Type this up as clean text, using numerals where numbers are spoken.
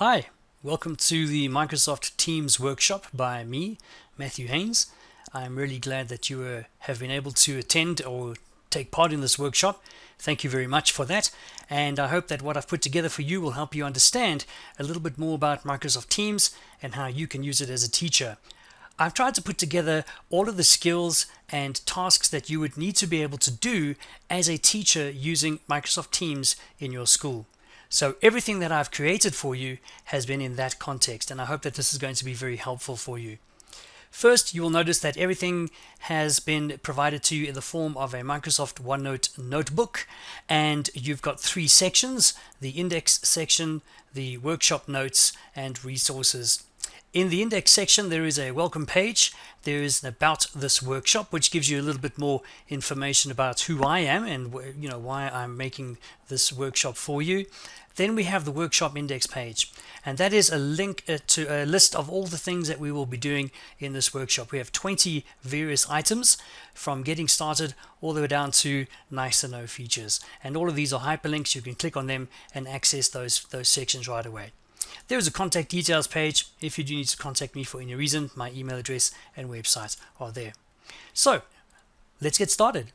Hi, welcome to the Microsoft Teams workshop by me, Matthew Haynes. I'm really glad that you have been able to attend or take part in this workshop. Thank you very much for that, and I hope that what I've put together for you will help you understand a little bit more about Microsoft Teams and how you can use it as a teacher. I've tried to put together all of the skills and tasks that you would need to be able to do as a teacher using Microsoft Teams in your school. So everything that I've created for you has been in that context, and I hope that this is going to be very helpful for you. First, you will notice that everything has been provided to you in the form of a Microsoft OneNote notebook, and you've got three sections: the index section, the workshop notes, and resources. In the index section, there is a welcome page. There is an about this workshop, which gives you a little bit more information about who I am and why I'm making this workshop for you. Then we have the workshop index page, and that is a link to a list of all the things that we will be doing in this workshop. We have 20 various items, from getting started all the way down to nice to know features, and all of these are hyperlinks. You can click on them and access those sections right away. There is a contact details page. If you do need to contact me for any reason, my email address and website are there. So let's get started.